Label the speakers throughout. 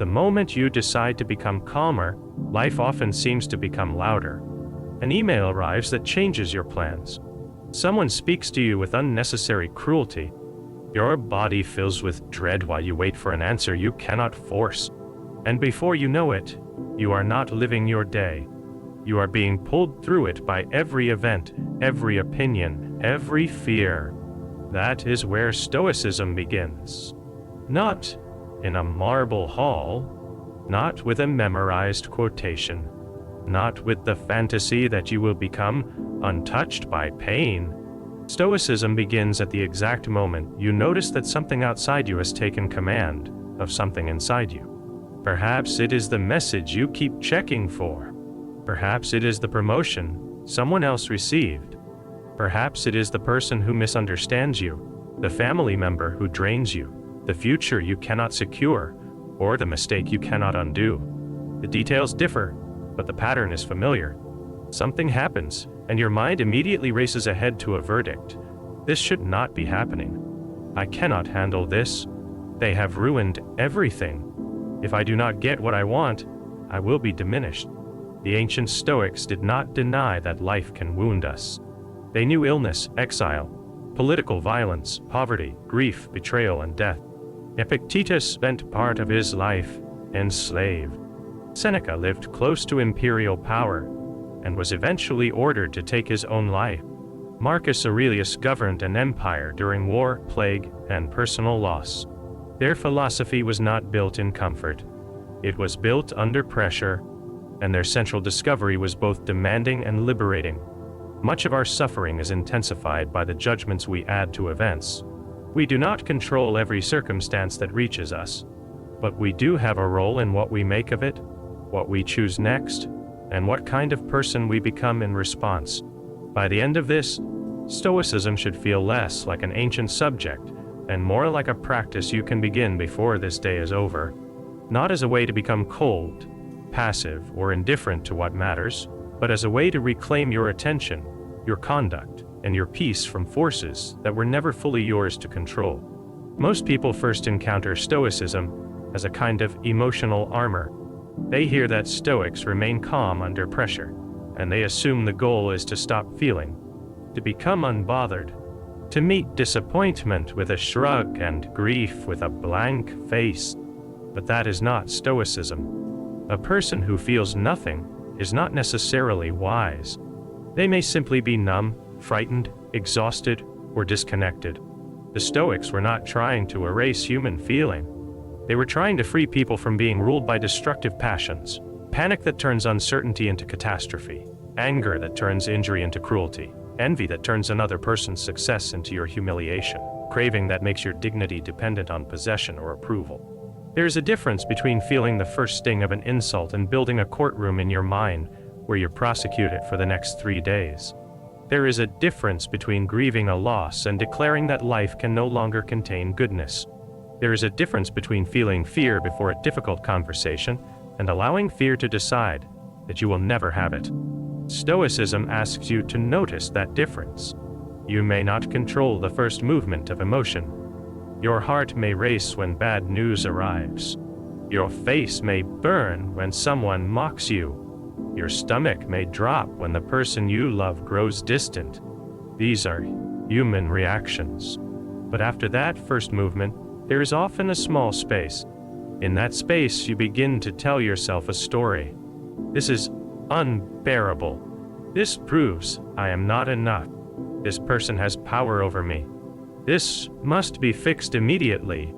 Speaker 1: The moment you decide to become calmer, life often seems to become louder. An email arrives that changes your plans. Someone speaks to you with unnecessary cruelty. Your body fills with dread while you wait for an answer you cannot force. And before you know it, you are not living your day. You are being pulled through it by every event, every opinion, every fear. That is where Stoicism begins. Not in a marble hall, not with a memorized quotation, not with the fantasy that you will become untouched by pain. Stoicism begins at the exact moment you notice that something outside you has taken command of something inside you. Perhaps it is the message you keep checking for. Perhaps it is the promotion someone else received. Perhaps it is the person who misunderstands you, the family member who drains you, the future you cannot secure, or the mistake you cannot undo. The details differ, but the pattern is familiar. Something happens, and your mind immediately races ahead to a verdict. This should not be happening. I cannot handle this. They have ruined everything. If I do not get what I want, I will be diminished. The ancient Stoics did not deny that life can wound us. They knew illness, exile, political violence, poverty, grief, betrayal, and death. Epictetus spent part of his life enslaved. Seneca lived close to imperial power and was eventually ordered to take his own life. Marcus Aurelius governed an empire during war, plague, and personal loss. Their philosophy was not built in comfort. It was built under pressure, and their central discovery was both demanding and liberating. Much of our suffering is intensified by the judgments we add to events. We do not control every circumstance that reaches us, but we do have a role in what we make of it, what we choose next, and what kind of person we become in response. By the end of this, Stoicism should feel less like an ancient subject and more like a practice you can begin before this day is over, not as a way to become cold, passive, or indifferent to what matters, but as a way to reclaim your attention, your conduct, and your peace from forces that were never fully yours to control. Most people first encounter Stoicism as a kind of emotional armor. They hear that Stoics remain calm under pressure, and they assume the goal is to stop feeling, to become unbothered, to meet disappointment with a shrug and grief with a blank face. But that is not Stoicism. A person who feels nothing is not necessarily wise. They may simply be numb, frightened, exhausted, or disconnected. The Stoics were not trying to erase human feeling. They were trying to free people from being ruled by destructive passions, panic that turns uncertainty into catastrophe, anger that turns injury into cruelty, envy that turns another person's success into your humiliation, craving that makes your dignity dependent on possession or approval. There is a difference between feeling the first sting of an insult and building a courtroom in your mind where you're prosecuted for the next 3 days. There is a difference between grieving a loss and declaring that life can no longer contain goodness. There is a difference between feeling fear before a difficult conversation and allowing fear to decide that you will never have it. Stoicism asks you to notice that difference. You may not control the first movement of emotion. Your heart may race when bad news arrives. Your face may burn when someone mocks you. Your stomach may drop when the person you love grows distant. These are human reactions. But after that first movement, there is often a small space. In that space, you begin to tell yourself a story. This is unbearable. This proves I am not enough. This person has power over me. This must be fixed immediately.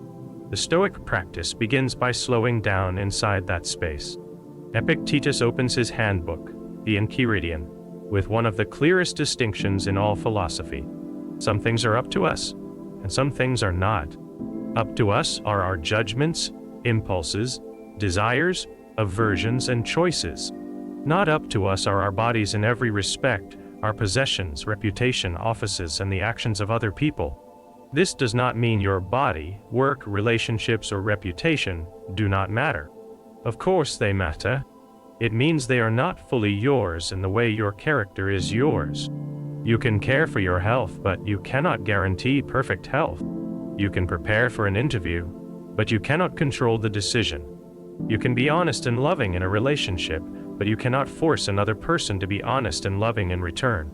Speaker 1: The Stoic practice begins by slowing down inside that space. Epictetus opens his handbook, the Enchiridion, with one of the clearest distinctions in all philosophy. Some things are up to us, and some things are not. Up to us are our judgments, impulses, desires, aversions, and choices. Not up to us are our bodies in every respect, our possessions, reputation, offices, and the actions of other people. This does not mean your body, work, relationships, or reputation do not matter. Of course they matter. It means they are not fully yours in the way your character is yours. You can care for your health, but you cannot guarantee perfect health. You can prepare for an interview, but you cannot control the decision. You can be honest and loving in a relationship, but you cannot force another person to be honest and loving in return.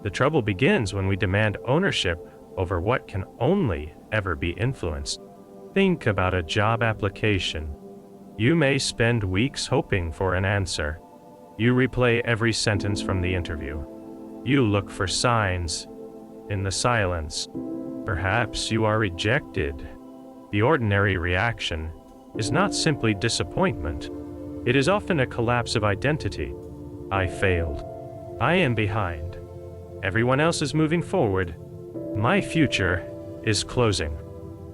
Speaker 1: The trouble begins when we demand ownership over what can only ever be influenced. Think about a job application. You may spend weeks hoping for an answer. You replay every sentence from the interview. You look for signs in the silence. Perhaps you are rejected. The ordinary reaction is not simply disappointment. It is often a collapse of identity. I failed. I am behind. Everyone else is moving forward. My future is closing.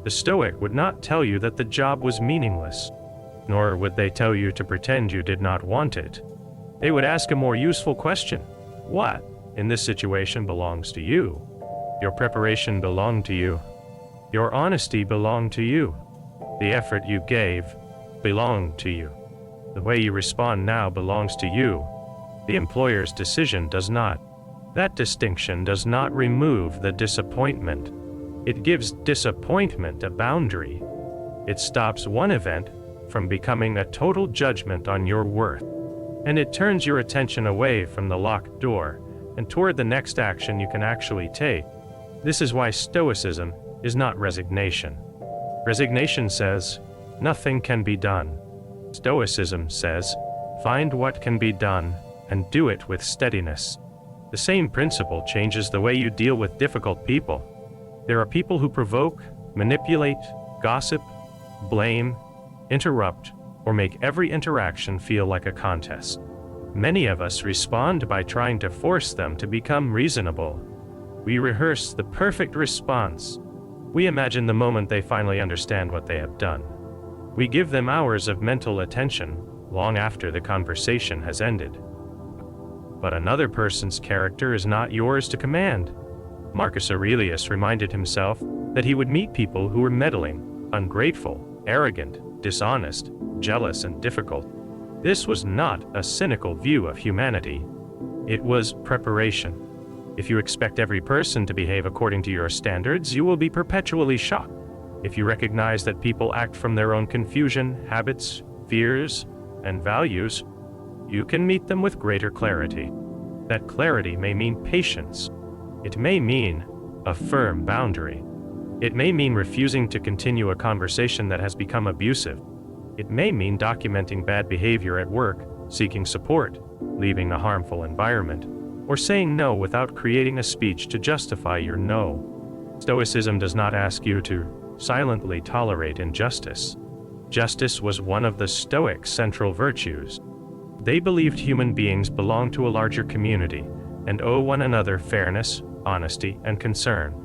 Speaker 1: The Stoic would not tell you that the job was meaningless, nor would they tell you to pretend you did not want it. They would ask a more useful question. What, in this situation, belongs to you? Your preparation belonged to you. Your honesty belonged to you. The effort you gave belonged to you. The way you respond now belongs to you. The employer's decision does not. That distinction does not remove the disappointment. It gives disappointment a boundary. It stops one event from becoming a total judgment on your worth, and it turns your attention away from the locked door and toward the next action you can actually take. This is why Stoicism is not resignation. Resignation says, nothing can be done. Stoicism says, find what can be done and do it with steadiness. The same principle changes the way you deal with difficult people. There are people who provoke, manipulate, gossip, blame, interrupt, or make every interaction feel like a contest. Many of us respond by trying to force them to become reasonable. We rehearse the perfect response. We imagine the moment they finally understand what they have done. We give them hours of mental attention long after the conversation has ended. But another person's character is not yours to command. Marcus Aurelius reminded himself that he would meet people who were meddling, ungrateful, arrogant, dishonest, jealous, and difficult. This was not a cynical view of humanity. It was preparation. If you expect every person to behave according to your standards, you will be perpetually shocked. If you recognize that people act from their own confusion, habits, fears, and values, you can meet them with greater clarity. That clarity may mean patience. It may mean a firm boundary. It may mean refusing to continue a conversation that has become abusive. It may mean documenting bad behavior at work, seeking support, leaving a harmful environment, or saying no without creating a speech to justify your no. Stoicism does not ask you to silently tolerate injustice. Justice was one of the Stoic central virtues. They believed human beings belong to a larger community and owe one another fairness, honesty, and concern.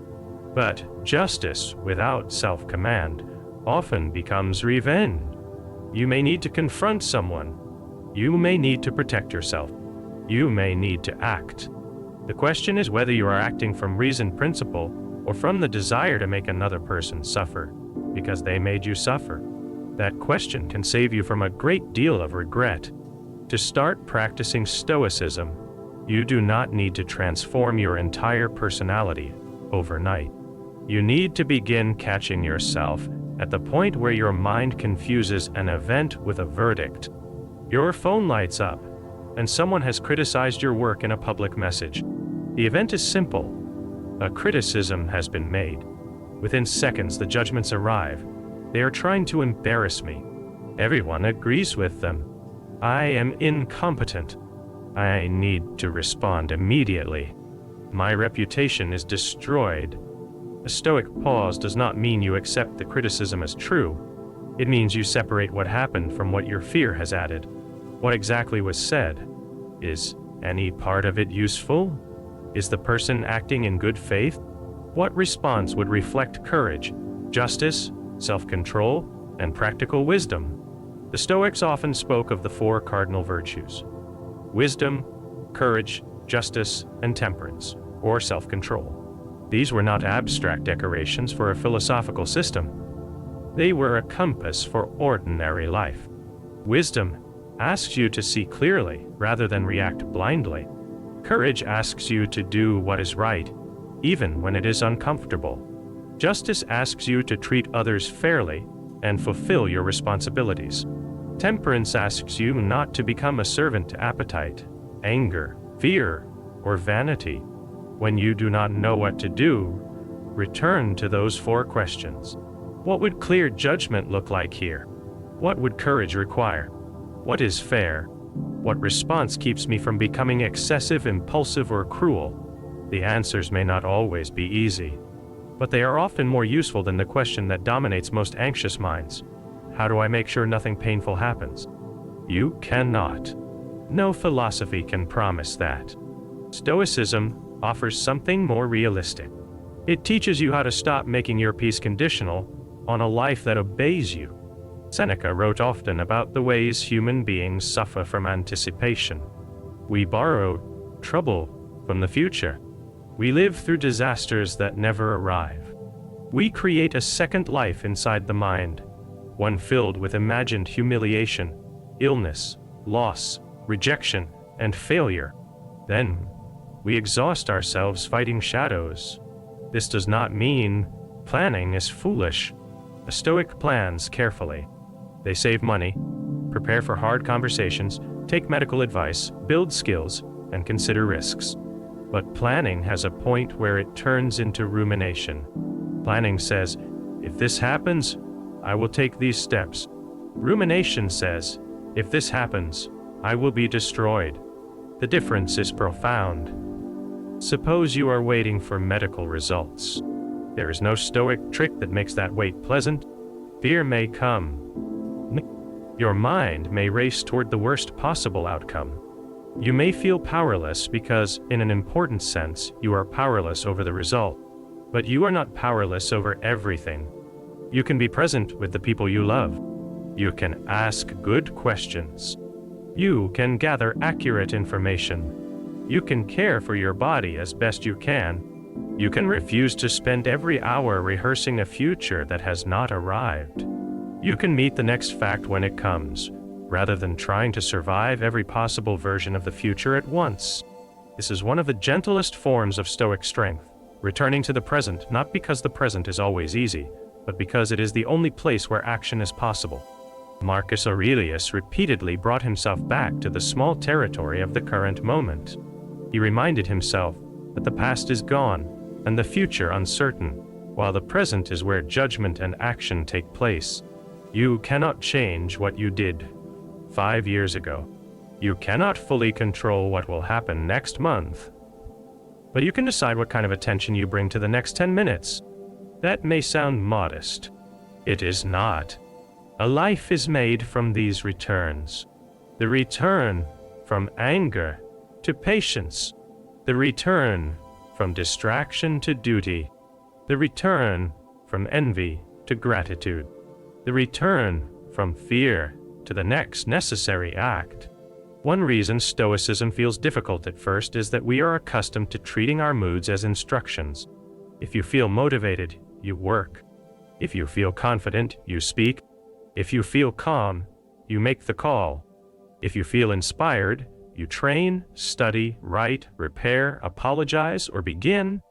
Speaker 1: But justice without self-command often becomes revenge. You may need to confront someone. You may need to protect yourself. You may need to act. The question is whether you are acting from reasoned principle or from the desire to make another person suffer because they made you suffer. That question can save you from a great deal of regret. To start practicing Stoicism, you do not need to transform your entire personality overnight. You need to begin catching yourself at the point where your mind confuses an event with a verdict. Your phone lights up, and someone has criticized your work in a public message. The event is simple. A criticism has been made. Within seconds, the judgments arrive. They are trying to embarrass me. Everyone agrees with them. I am incompetent. I need to respond immediately. My reputation is destroyed. A Stoic pause does not mean you accept the criticism as true. It means you separate what happened from what your fear has added. What exactly was said? Is any part of it useful? Is the person acting in good faith? What response would reflect courage, justice, self-control, and practical wisdom? The Stoics often spoke of the four cardinal virtues: wisdom, courage, justice, and temperance, or self-control. These were not abstract decorations for a philosophical system. They were a compass for ordinary life. Wisdom asks you to see clearly rather than react blindly. Courage asks you to do what is right, even when it is uncomfortable. Justice asks you to treat others fairly and fulfill your responsibilities. Temperance asks you not to become a servant to appetite, anger, fear, or vanity. When you do not know what to do, return to those 4 questions. What would clear judgment look like here? What would courage require? What is fair? What response keeps me from becoming excessive, impulsive, or cruel? The answers may not always be easy, but they are often more useful than the question that dominates most anxious minds. How do I make sure nothing painful happens? You cannot. No philosophy can promise that. Stoicism offers something more realistic. It teaches you how to stop making your peace conditional on a life that obeys you. Seneca wrote often about the ways human beings suffer from anticipation. We borrow trouble from the future. We live through disasters that never arrive. We create a second life inside the mind, one filled with imagined humiliation, illness, loss, rejection, and failure. Then, we exhaust ourselves fighting shadows. This does not mean planning is foolish. A Stoic plans carefully. They save money, prepare for hard conversations, take medical advice, build skills, and consider risks. But planning has a point where it turns into rumination. Planning says, if this happens, I will take these steps. Rumination says, if this happens, I will be destroyed. The difference is profound. Suppose you are waiting for medical results. There is no Stoic trick that makes that wait pleasant. Fear may come. Your mind may race toward the worst possible outcome. You may feel powerless because, in an important sense, you are powerless over the result. But you are not powerless over everything. You can be present with the people you love. You can ask good questions. You can gather accurate information. You can care for your body as best you can. You can refuse to spend every hour rehearsing a future that has not arrived. You can meet the next fact when it comes, rather than trying to survive every possible version of the future at once. This is one of the gentlest forms of Stoic strength, returning to the present, not because the present is always easy, but because it is the only place where action is possible. Marcus Aurelius repeatedly brought himself back to the small territory of the current moment. He reminded himself that the past is gone and the future uncertain, while the present is where judgment and action take place. You cannot change what you did 5 years ago. You cannot fully control what will happen next month. But you can decide what kind of attention you bring to the next 10 minutes. That may sound modest. It is not. A life is made from these returns. The return from anger to patience. The return from distraction to duty. The return from envy to gratitude. The return from fear to the next necessary act. One reason Stoicism feels difficult at first is that we are accustomed to treating our moods as instructions. If you feel motivated, you work. If you feel confident, you speak. If you feel calm, you make the call. If you feel inspired, you train, study, write, repair, apologize, or begin.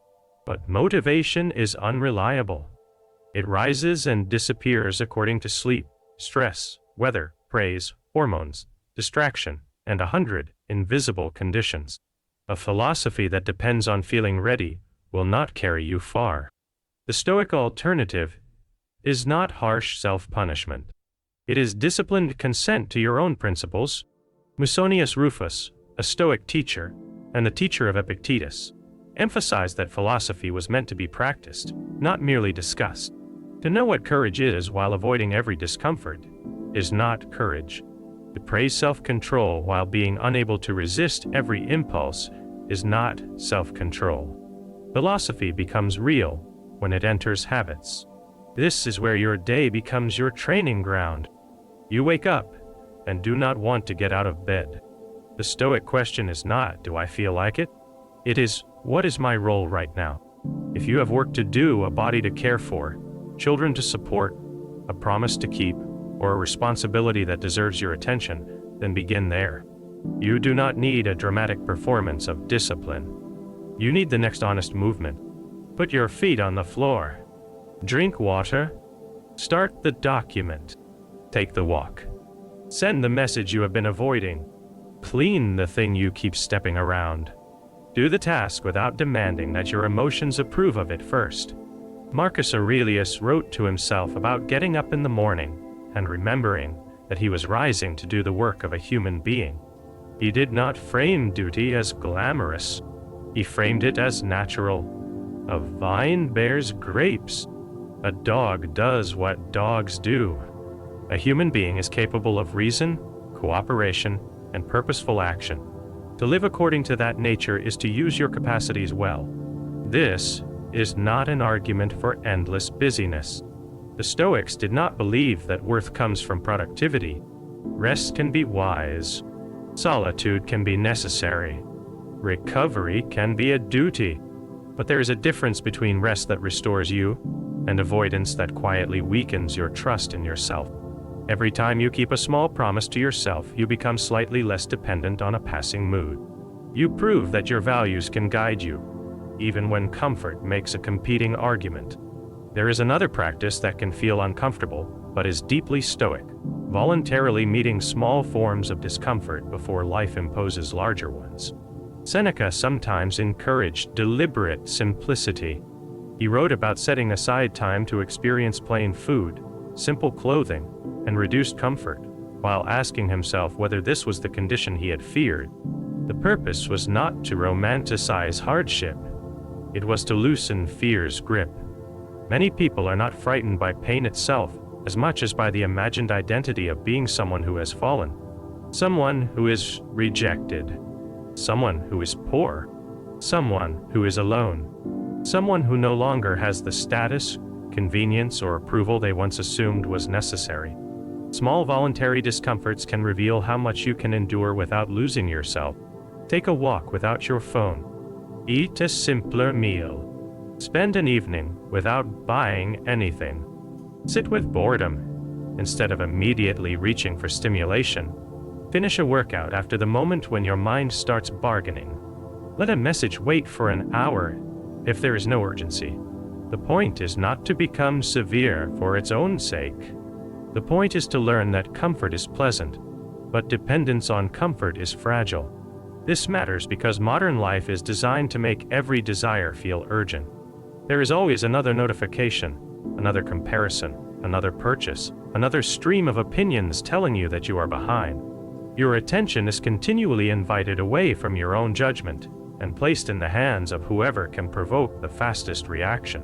Speaker 1: But motivation is unreliable. It rises and disappears according to sleep, stress, weather, praise, hormones, distraction, and 100 invisible conditions. A philosophy that depends on feeling ready will not carry you far. The Stoic alternative is not harsh self-punishment. It is disciplined consent to your own principles. Musonius Rufus, a Stoic teacher and the teacher of Epictetus, emphasized that philosophy was meant to be practiced, not merely discussed. To know what courage is while avoiding every discomfort is not courage. To praise self-control while being unable to resist every impulse is not self-control. Philosophy becomes real when it enters habits. This is where your day becomes your training ground. You wake up and do not want to get out of bed. The Stoic question is not, do I feel like it? It is, what is my role right now? If you have work to do, a body to care for, children to support, a promise to keep, or a responsibility that deserves your attention, then begin there. You do not need a dramatic performance of discipline. You need the next honest movement. Put your feet on the floor. Drink water. Start the document. Take the walk. Send the message you have been avoiding. Clean the thing you keep stepping around. Do the task without demanding that your emotions approve of it first. Marcus Aurelius wrote to himself about getting up in the morning and remembering that he was rising to do the work of a human being. He did not frame duty as glamorous. He framed it as natural. A vine bears grapes. A dog does what dogs do. A human being is capable of reason, cooperation, and purposeful action. To live according to that nature is to use your capacities well. This is not an argument for endless busyness. The Stoics did not believe that worth comes from productivity. Rest can be wise. Solitude can be necessary. Recovery can be a duty. But there is a difference between rest that restores you and avoidance that quietly weakens your trust in yourself. Every time you keep a small promise to yourself, you become slightly less dependent on a passing mood. You prove that your values can guide you, even when comfort makes a competing argument. There is another practice that can feel uncomfortable, but is deeply Stoic: voluntarily meeting small forms of discomfort before life imposes larger ones. Seneca sometimes encouraged deliberate simplicity. He wrote about setting aside time to experience plain food, simple clothing, and reduced comfort, while asking himself whether this was the condition he had feared. The purpose was not to romanticize hardship. It was to loosen fear's grip. Many people are not frightened by pain itself as much as by the imagined identity of being someone who has fallen, someone who is rejected, someone who is poor, someone who is alone, someone who no longer has the status, convenience, or approval they once assumed was necessary. Small voluntary discomforts can reveal how much you can endure without losing yourself. Take a walk without your phone. Eat a simpler meal. Spend an evening without buying anything. Sit with boredom instead of immediately reaching for stimulation. Finish a workout after the moment when your mind starts bargaining. Let a message wait for an hour if there is no urgency. The point is not to become severe for its own sake. The point is to learn that comfort is pleasant, but dependence on comfort is fragile. This matters because modern life is designed to make every desire feel urgent. There is always another notification, another comparison, another purchase, another stream of opinions telling you that you are behind. Your attention is continually invited away from your own judgment and placed in the hands of whoever can provoke the fastest reaction.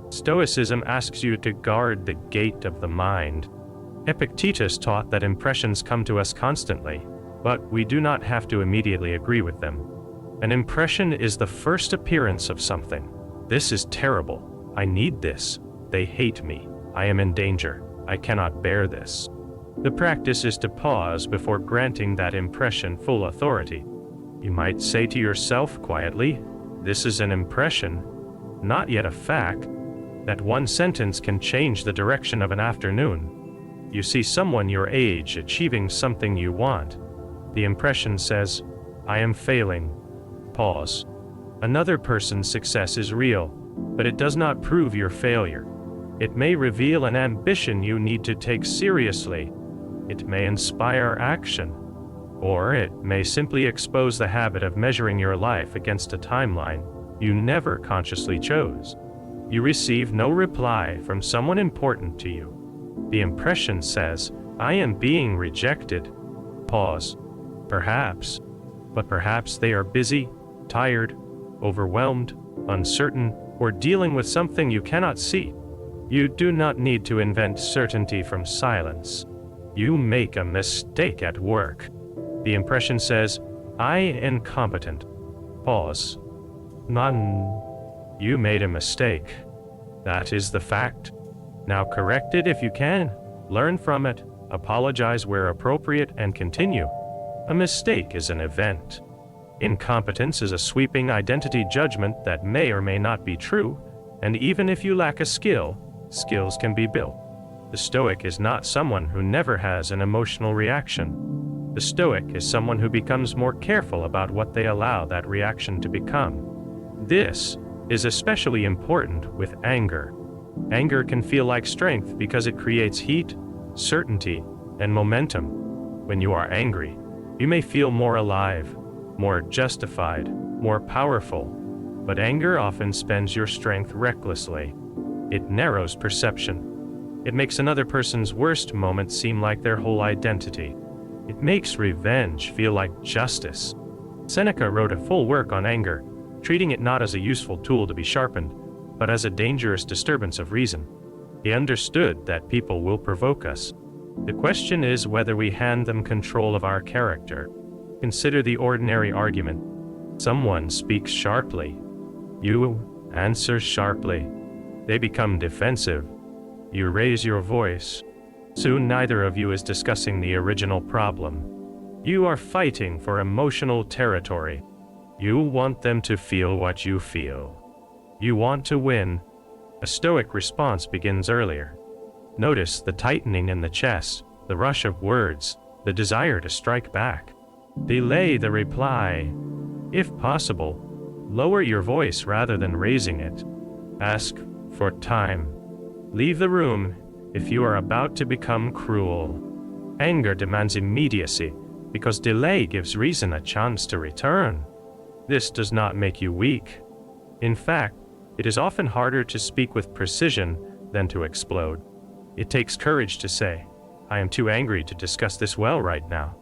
Speaker 1: Stoicism asks you to guard the gate of the mind. Epictetus taught that impressions come to us constantly, but we do not have to immediately agree with them. An impression is the first appearance of something. This is terrible. I need this. They hate me. I am in danger. I cannot bear this. The practice is to pause before granting that impression full authority. You might say to yourself quietly, "This is an impression, not yet a fact." That one sentence can change the direction of an afternoon. You see someone your age achieving something you want. The impression says, "I am failing." Pause. Another person's success is real, but it does not prove your failure. It may reveal an ambition you need to take seriously. It may inspire action. Or it may simply expose the habit of measuring your life against a timeline you never consciously chose. You receive no reply from someone important to you. The impression says, "I am being rejected." Pause. Perhaps, but perhaps they are busy, tired, overwhelmed, uncertain, or dealing with something you cannot see. You do not need to invent certainty from silence. You make a mistake at work. The impression says, "I am incompetent." Pause. None. You made a mistake. That is the fact. Now correct it if you can, learn from it, apologize where appropriate, and continue. A mistake is an event. Incompetence is a sweeping identity judgment that may or may not be true, and even if you lack a skill, skills can be built. The Stoic is not someone who never has an emotional reaction. The Stoic is someone who becomes more careful about what they allow that reaction to become. This is especially important with anger. Anger can feel like strength because it creates heat, certainty, and momentum. When you are angry, you may feel more alive, more justified, more powerful, but anger often spends your strength recklessly. It narrows perception. It makes another person's worst moment seem like their whole identity. It makes revenge feel like justice. Seneca wrote a full work on anger, treating it not as a useful tool to be sharpened, but as a dangerous disturbance of reason. He understood that people will provoke us. The question is whether we hand them control of our character. Consider the ordinary argument. Someone speaks sharply. You answer sharply. They become defensive. You raise your voice. Soon neither of you is discussing the original problem. You are fighting for emotional territory. You want them to feel what you feel. You want to win. A Stoic response begins earlier. Notice the tightening in the chest, the rush of words, the desire to strike back. Delay the reply. If possible, lower your voice rather than raising it. Ask for time. Leave the room if you are about to become cruel. Anger demands immediacy because delay gives reason a chance to return. This does not make you weak. In fact, it is often harder to speak with precision than to explode. It takes courage to say, "I am too angry to discuss this well right now.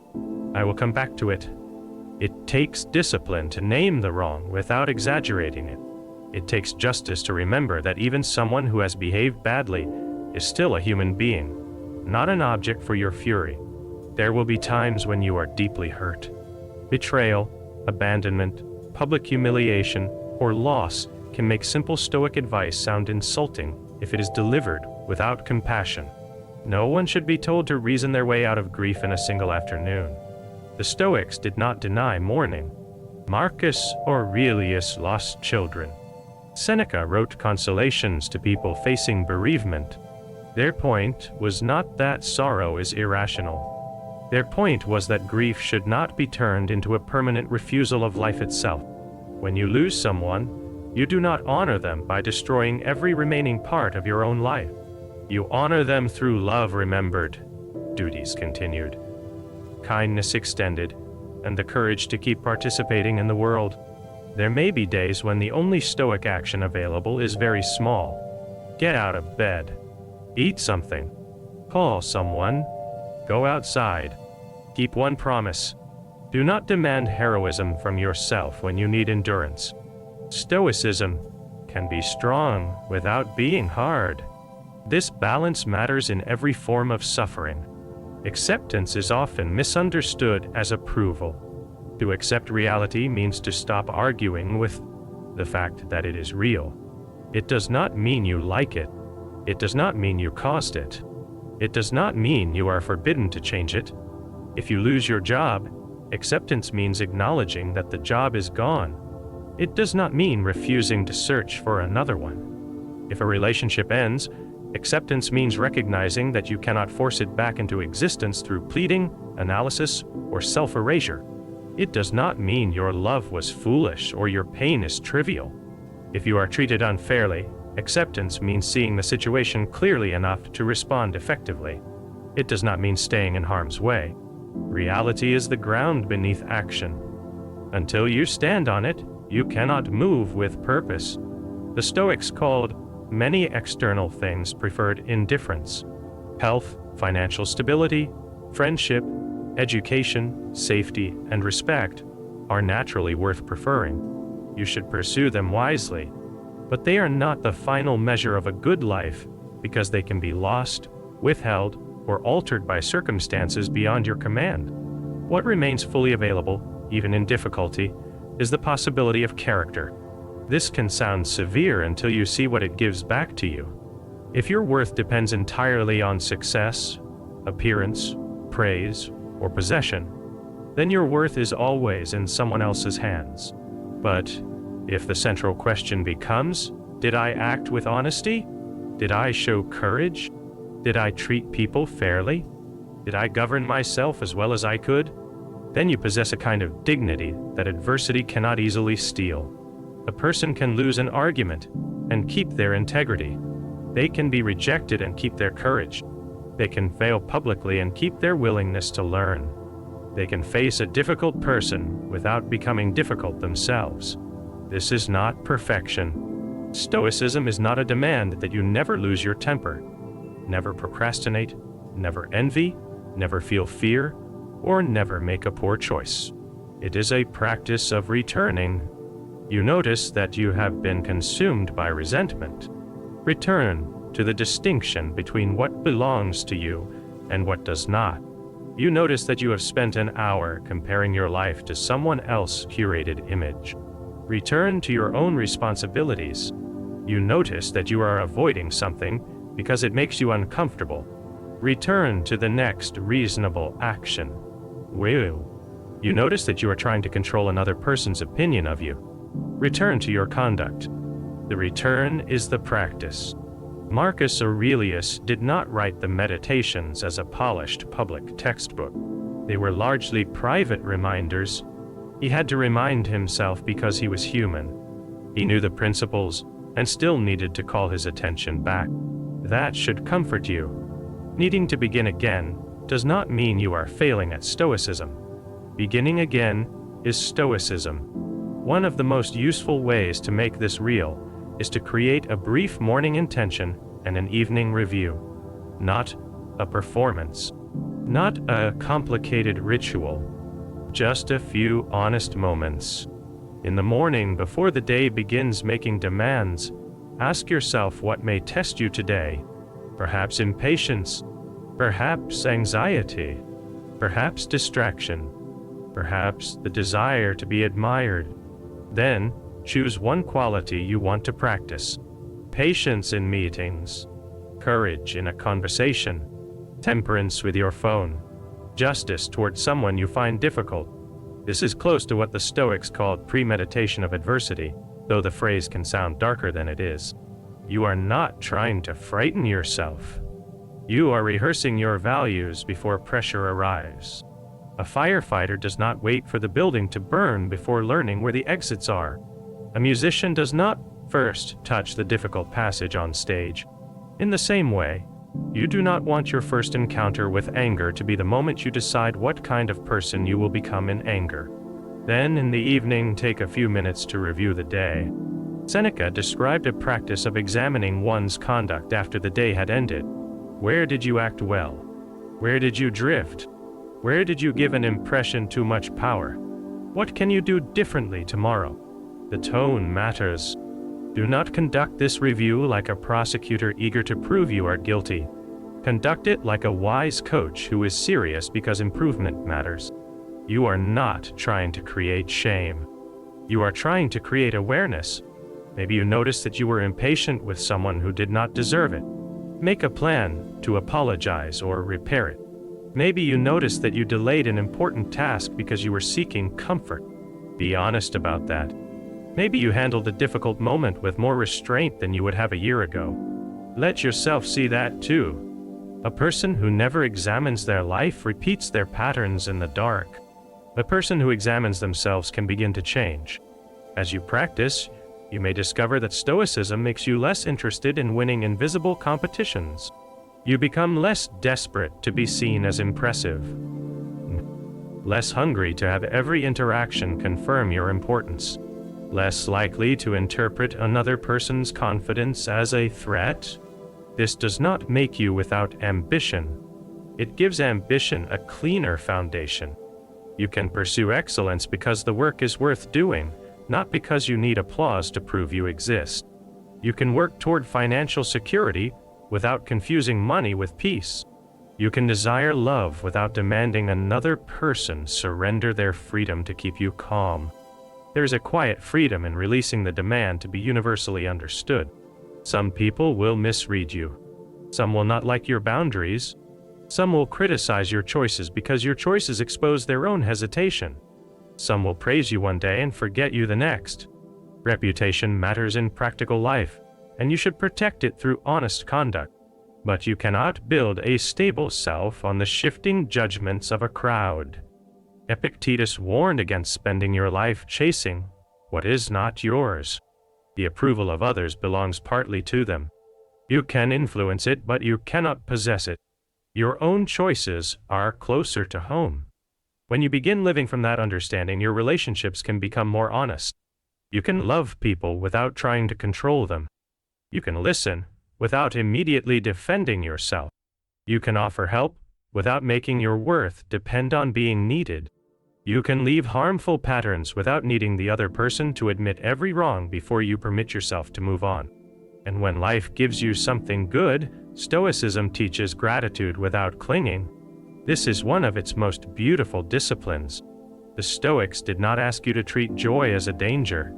Speaker 1: I will come back to it." It takes discipline to name the wrong without exaggerating it. It takes justice to remember that even someone who has behaved badly is still a human being, not an object for your fury. There will be times when you are deeply hurt. Betrayal, abandonment, public humiliation, or loss can make simple Stoic advice sound insulting if it is delivered without compassion. No one should be told to reason their way out of grief in a single afternoon. The Stoics did not deny mourning. Marcus Aurelius lost children. Seneca wrote consolations to people facing bereavement. Their point was not that sorrow is irrational. Their point was that grief should not be turned into a permanent refusal of life itself. When you lose someone, you do not honor them by destroying every remaining part of your own life. You honor them through love remembered, duties continued, kindness extended, and the courage to keep participating in the world. There may be days when the only Stoic action available is very small. Get out of bed. Eat something. Call someone. Go outside. Keep one promise. Do not demand heroism from yourself when you need endurance. Stoicism can be strong without being hard. This balance matters in every form of suffering. Acceptance is often misunderstood as approval. To accept reality means to stop arguing with the fact that it is real. It does not mean you like it. It does not mean you caused it. It does not mean you are forbidden to change it. If you lose your job, acceptance means acknowledging that the job is gone. It does not mean refusing to search for another one. If a relationship ends, acceptance means recognizing that you cannot force it back into existence through pleading, analysis, or self-erasure. It does not mean your love was foolish or your pain is trivial. If you are treated unfairly, acceptance means seeing the situation clearly enough to respond effectively. It does not mean staying in harm's way. Reality is the ground beneath action. Until you stand on it, you cannot move with purpose. The Stoics called many external things preferred indifference. Health, financial stability, friendship, education, safety, and respect are naturally worth preferring. You should pursue them wisely, but they are not the final measure of a good life because they can be lost, withheld, or altered by circumstances beyond your command. What remains fully available, even in difficulty, is the possibility of character. This can sound severe until you see what it gives back to you. If your worth depends entirely on success, appearance, praise, or possession, then your worth is always in someone else's hands. But if the central question becomes, did I act with honesty? Did I show courage? Did I treat people fairly? Did I govern myself as well as I could? Then you possess a kind of dignity that adversity cannot easily steal. A person can lose an argument and keep their integrity. They can be rejected and keep their courage. They can fail publicly and keep their willingness to learn. They can face a difficult person without becoming difficult themselves. This is not perfection. Stoicism is not a demand that you never lose your temper, never procrastinate, never envy, never feel fear, or never make a poor choice. It is a practice of returning. You notice that you have been consumed by resentment. Return to the distinction between what belongs to you and what does not. You notice that you have spent an hour comparing your life to someone else's curated image. Return to your own responsibilities. You notice that you are avoiding something because it makes you uncomfortable. Return to the next reasonable action. You notice that you are trying to control another person's opinion of you. Return to your conduct. The return is the practice. Marcus Aurelius did not write the Meditations as a polished public textbook. They were largely private reminders. He had to remind himself because he was human. He knew the principles and still needed to call his attention back. That should comfort you. Needing to begin again does not mean you are failing at Stoicism. Beginning again is Stoicism. One of the most useful ways to make this real is to create a brief morning intention and an evening review. Not a performance. Not a complicated ritual. Just a few honest moments. In the morning, before the day begins making demands, ask yourself what may test you today. Perhaps impatience. Perhaps anxiety. Perhaps distraction. Perhaps the desire to be admired. Then, choose one quality you want to practice. Patience in meetings. Courage in a conversation. Temperance with your phone. Justice toward someone you find difficult. This is close to what the Stoics called premeditation of adversity, though the phrase can sound darker than it is. You are not trying to frighten yourself. You are rehearsing your values before pressure arrives. A firefighter does not wait for the building to burn before learning where the exits are. A musician does not first touch the difficult passage on stage. In the same way, you do not want your first encounter with anger to be the moment you decide what kind of person you will become in anger. Then, in the evening, take a few minutes to review the day. Seneca described a practice of examining one's conduct after the day had ended. Where did you act well? Where did you drift? Where did you give an impression too much power? What can you do differently tomorrow? The tone matters. Do not conduct this review like a prosecutor eager to prove you are guilty. Conduct it like a wise coach who is serious because improvement matters. You are not trying to create shame. You are trying to create awareness. Maybe you noticed that you were impatient with someone who did not deserve it. Make a plan to apologize or repair it. Maybe you noticed that you delayed an important task because you were seeking comfort. Be honest about that. Maybe you handled a difficult moment with more restraint than you would have a year ago. Let yourself see that too. A person who never examines their life repeats their patterns in the dark. A person who examines themselves can begin to change. As you practice, you may discover that Stoicism makes you less interested in winning invisible competitions. You become less desperate to be seen as impressive. Less hungry to have every interaction confirm your importance. Less likely to interpret another person's confidence as a threat. This does not make you without ambition. It gives ambition a cleaner foundation. You can pursue excellence because the work is worth doing, not because you need applause to prove you exist. You can work toward financial security without confusing money with peace. You can desire love without demanding another person surrender their freedom to keep you calm. There is a quiet freedom in releasing the demand to be universally understood. Some people will misread you. Some will not like your boundaries. Some will criticize your choices because your choices expose their own hesitation. Some will praise you one day and forget you the next. Reputation matters in practical life, and you should protect it through honest conduct. But you cannot build a stable self on the shifting judgments of a crowd. Epictetus warned against spending your life chasing what is not yours. The approval of others belongs partly to them. You can influence it, but you cannot possess it. Your own choices are closer to home. When you begin living from that understanding, your relationships can become more honest. You can love people without trying to control them. You can listen without immediately defending yourself. You can offer help without making your worth depend on being needed. You can leave harmful patterns without needing the other person to admit every wrong before you permit yourself to move on. And when life gives you something good, Stoicism teaches gratitude without clinging. This is one of its most beautiful disciplines. The Stoics did not ask you to treat joy as a danger.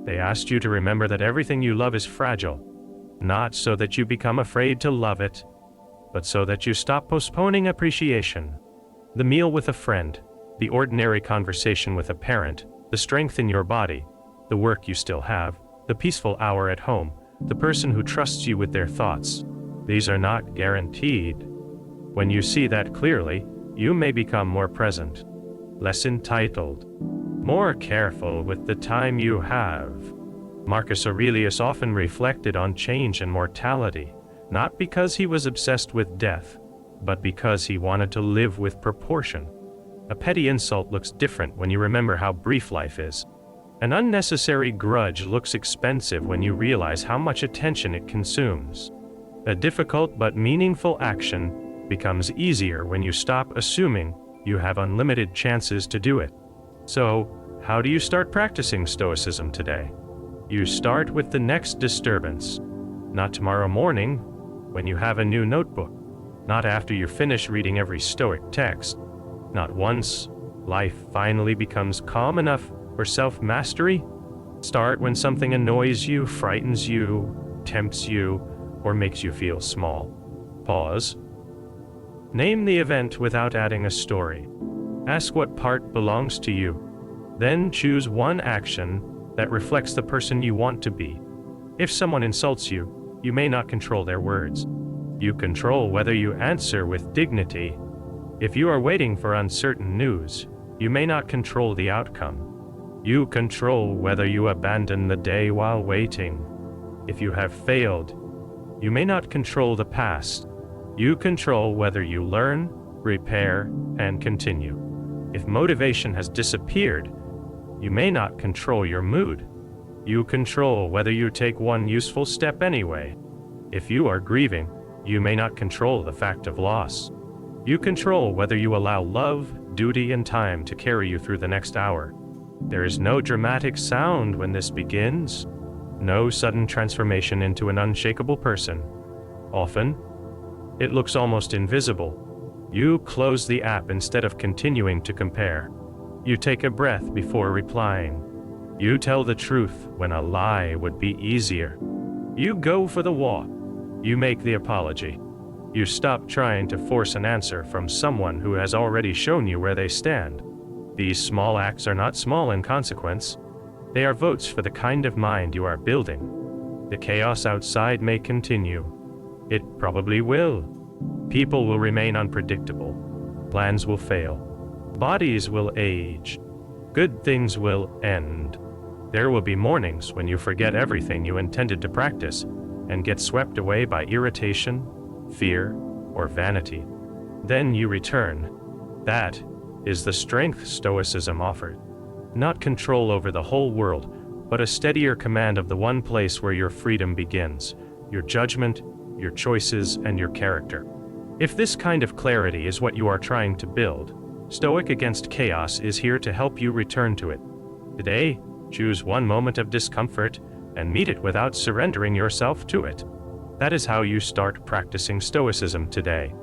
Speaker 1: They asked you to remember that everything you love is fragile, not so that you become afraid to love it, but so that you stop postponing appreciation. The meal with a friend, the ordinary conversation with a parent, the strength in your body, the work you still have, the peaceful hour at home, the person who trusts you with their thoughts. These are not guaranteed. When you see that clearly, you may become more present, less entitled, more careful with the time you have. Marcus Aurelius often reflected on change and mortality, not because he was obsessed with death, but because he wanted to live with proportion. A petty insult looks different when you remember how brief life is. An unnecessary grudge looks expensive when you realize how much attention it consumes. A difficult but meaningful action becomes easier when you stop assuming you have unlimited chances to do it. So, how do you start practicing Stoicism today? You start with the next disturbance. Not tomorrow morning, when you have a new notebook. Not after you finish reading every Stoic text. Not once life finally becomes calm enough for self-mastery. Start when something annoys you, frightens you, tempts you, or makes you feel small. Pause. Name the event without adding a story. Ask what part belongs to you. Then choose one action that reflects the person you want to be. If someone insults you, you may not control their words. You control whether you answer with dignity. If you are waiting for uncertain news, you may not control the outcome. You control whether you abandon the day while waiting. If you have failed, you may not control the past. You control whether you learn, repair, and continue. If motivation has disappeared, you may not control your mood. You control whether you take one useful step anyway. If you are grieving, you may not control the fact of loss. You control whether you allow love, duty, and time to carry you through the next hour. There is no dramatic sound when this begins, no sudden transformation into an unshakable person. Often, it looks almost invisible. You close the app instead of continuing to compare. You take a breath before replying. You tell the truth when a lie would be easier. You go for the walk. You make the apology. You stop trying to force an answer from someone who has already shown you where they stand. These small acts are not small in consequence. They are votes for the kind of mind you are building. The chaos outside may continue. It probably will. People will remain unpredictable. Plans will fail. Bodies will age. Good things will end. There will be mornings when you forget everything you intended to practice and get swept away by irritation, fear, or vanity. Then you return. That is the strength Stoicism offered. Not control over the whole world, but a steadier command of the one place where your freedom begins, your judgment, your choices, and your character. If this kind of clarity is what you are trying to build, Stoic Against Chaos is here to help you return to it. Today, choose one moment of discomfort and meet it without surrendering yourself to it. That is how you start practicing Stoicism today.